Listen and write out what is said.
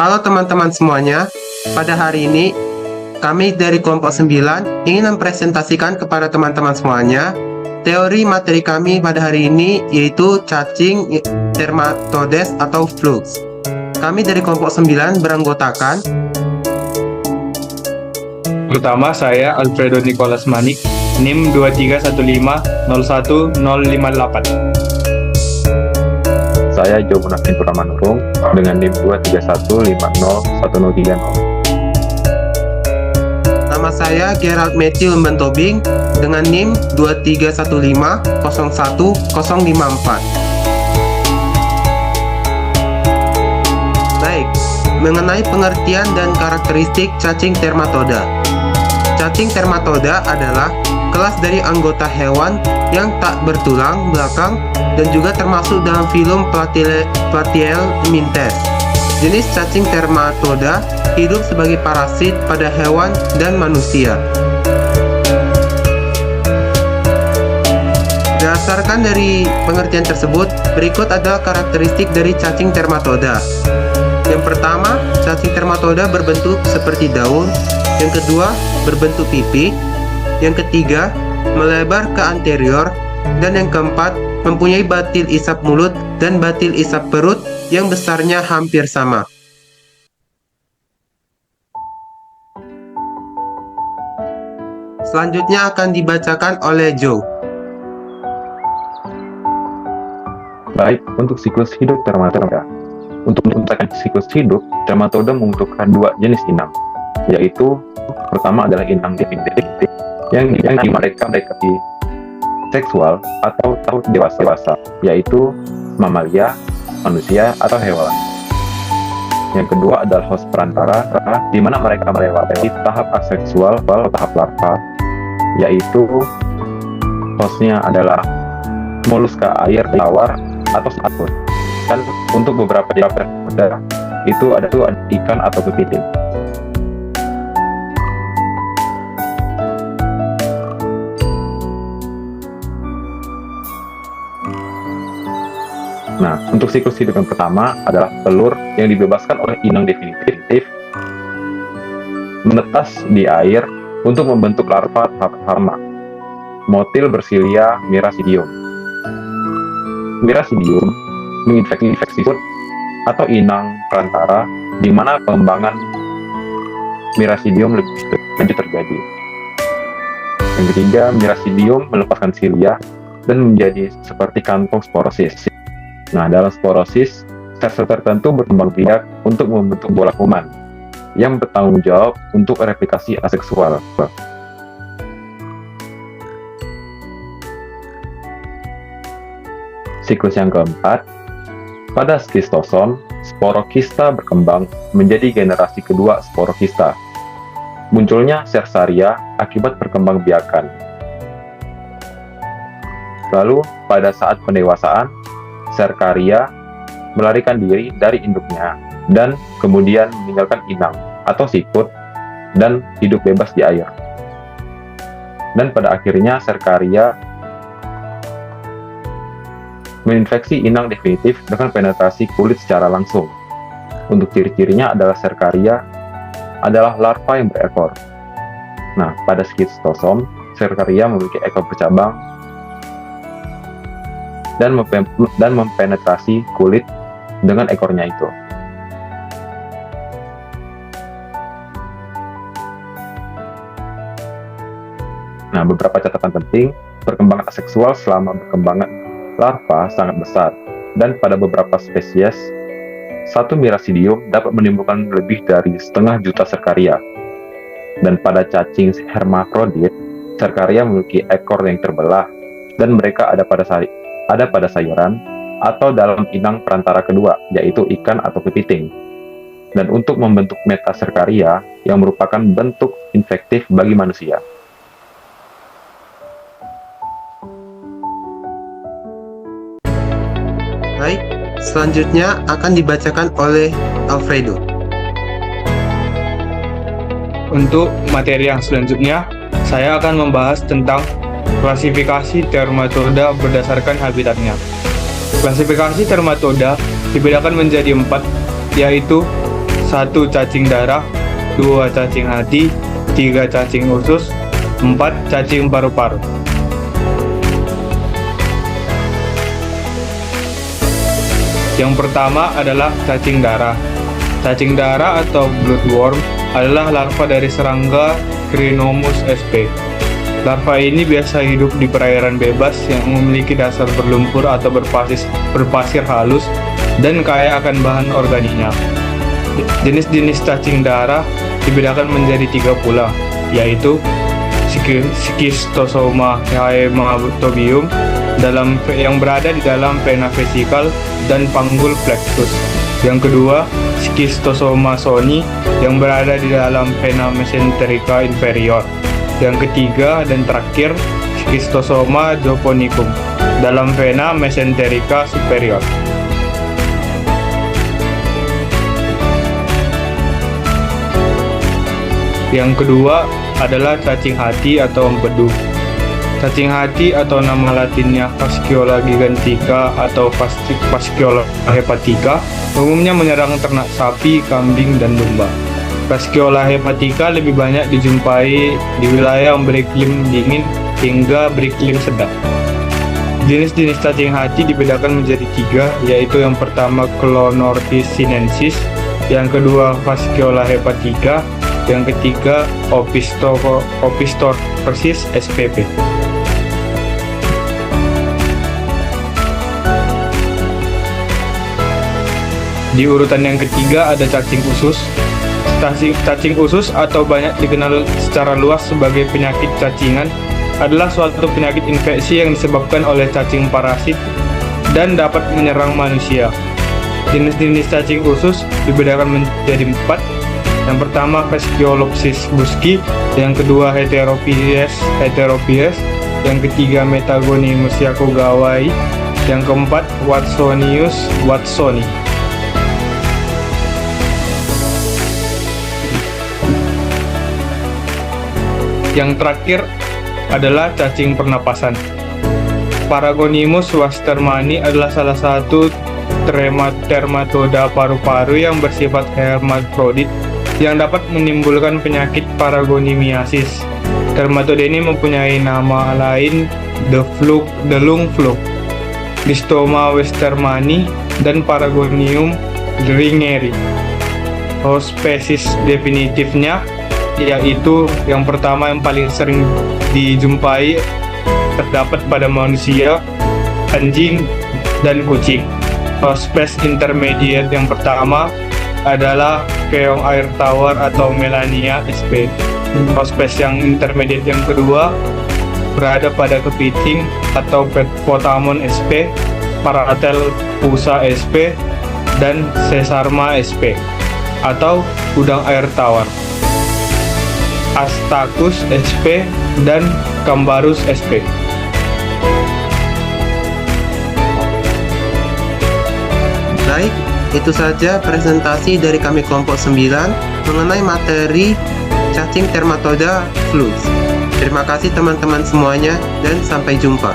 Halo teman-teman semuanya, pada hari ini kami dari kelompok 9 ingin mempresentasikan kepada teman-teman semuanya teori materi kami pada hari ini, yaitu cacing dermatodes atau flux. Kami dari kelompok 9 beranggotakan Pertama, saya Alfredo Nicholas Manik, NIM 231501058. Saya Jo Munafin Puramanurung dengan NIM 231501030. Nama saya Gerald Matthew Mbentobing dengan NIM 231501054. Baik, mengenai pengertian dan karakteristik cacing dermatoda. Cacing dermatoda adalah kelas dari anggota hewan yang tak bertulang belakang dan juga termasuk dalam filum Platyhelminthes. Jenis cacing dermatoda hidup sebagai parasit pada hewan dan manusia. Berdasarkan dari pengertian tersebut, berikut adalah karakteristik dari cacing dermatoda. Yang pertama, cacing dermatoda berbentuk seperti daun. Yang kedua, berbentuk pipi. Yang ketiga, melebar ke anterior. Dan yang keempat, mempunyai batil isap mulut dan batil isap perut yang besarnya hampir sama. Selanjutnya akan dibacakan oleh Joe. Baik, untuk siklus hidup dermatoda. Untuk menentukan siklus hidup, dermatoda membutuhkan dua jenis inang, yaitu pertama adalah inang definitif yang mereka di seksual atau dewasa, yaitu mamalia, manusia, atau hewan. Yang kedua adalah host perantara, di mana mereka melewati tahap aseksual atau tahap larva, yaitu hostnya adalah moluska air tawar atau satun. Dan untuk beberapa jenis dermatoda itu ada ikan atau kepiting. Nah, untuk siklus hidup yang pertama adalah telur yang dibebaskan oleh inang definitif menetas di air untuk membentuk larva tahap pertama, motil bersilia miracidium. Miracidium menginfeksi food atau inang perantara, di mana pengembangan miracidium lebih lanjut terjadi. Yang ketiga, miracidium melepaskan silia dan menjadi seperti kantong sporosis. Nah, dalam sporosis, sel-sel tertentu berkembang biak untuk membentuk bola kuman yang bertanggung jawab untuk replikasi aseksual. Siklus yang keempat, pada skistosom, sporokista berkembang menjadi generasi kedua sporokista. Munculnya Cercaria akibat perkembangbiakan. Lalu, pada saat pendewasaan, Cercaria melarikan diri dari induknya dan kemudian meninggalkan inang atau sikut dan hidup bebas di air. Dan pada akhirnya Cercaria menginfeksi inang definitif dengan penetrasi kulit secara langsung. Untuk ciri-cirinya adalah Cercaria adalah larva yang berekor. Nah, pada skistosom, Cercaria memiliki ekor bercabang dan mempenetrasi kulit dengan ekornya itu. Nah, beberapa catatan penting, perkembangan aseksual selama perkembangan larva sangat besar, dan pada beberapa spesies, satu miracidium dapat menimbulkan lebih dari 500 juta Cercaria. Dan pada cacing hermafrodit, Cercaria memiliki ekor yang terbelah, dan mereka ada pada sayuran atau dalam inang perantara kedua, yaitu ikan atau kepiting. Dan untuk membentuk metacercaria yang merupakan bentuk infektif bagi manusia. Baik, selanjutnya akan dibacakan oleh Alfredo. Untuk materi yang selanjutnya, saya akan membahas tentang klasifikasi dermatoda berdasarkan habitatnya. Klasifikasi dermatoda dibedakan menjadi 4, yaitu 1 cacing darah, 2 cacing hati, 3 cacing usus, 4 cacing paru-paru. Yang pertama adalah cacing darah. Cacing darah atau bloodworm adalah larva dari serangga Crinomus sp. Larva ini biasa hidup di perairan bebas yang memiliki dasar berlumpur atau berpasir halus dan kaya akan bahan organiknya. Jenis-jenis cacing darah dibedakan menjadi 3 pula, yaitu Schistosoma haematobium yang berada di dalam vena vesikal dan panggul plexus. Yang kedua, Schistosoma soni yang berada di dalam vena mesenterica inferior. Yang ketiga dan terakhir, Schistosoma japonicum dalam vena mesenterica superior. Yang kedua adalah cacing hati atau empedu. Cacing hati atau nama latinnya Fasciola gigantica atau Fasciola hepatica umumnya menyerang ternak sapi, kambing, dan domba. Fasciola hepatica lebih banyak dijumpai di wilayah yang beriklim dingin hingga beriklim sedang. Jenis-jenis cacing hati dibedakan menjadi 3, yaitu yang pertama Clonorchis sinensis, yang kedua Fasciola hepatica, yang ketiga Opistorchis spp. Di urutan yang ketiga ada cacing usus. Cacing usus atau banyak dikenal secara luas sebagai penyakit cacingan adalah suatu penyakit infeksi yang disebabkan oleh cacing parasit dan dapat menyerang manusia. Jenis-jenis cacing usus dibedakan menjadi 4. Yang pertama Fasciolopsis buski, yang kedua Heteropyes, yang ketiga Metagonimus yakugawai, yang keempat Watsonius watsoni. Yang terakhir adalah cacing pernapasan. Paragonimus westermani adalah salah satu termatoda paru-paru yang bersifat hermafrodit yang dapat menimbulkan penyakit paragonimiasis. Termatoda ini mempunyai nama lain the lung flu, Distoma westermani, dan Paragonium ringeri. Spesies definitifnya yaitu yang pertama yang paling sering dijumpai terdapat pada manusia, anjing, dan kucing. Spesies intermediate yang pertama adalah keong air tawar atau Melania sp. Spesies yang intermediate yang kedua berada pada kepiting atau Potamon sp, Paratel pusa sp, dan Sesarma sp atau udang air tawar, Astacus sp, dan Cambarus sp. Baik, itu saja presentasi dari kami kelompok 9 mengenai materi cacing Dermatoda fluis. Terima kasih teman-teman semuanya dan sampai jumpa.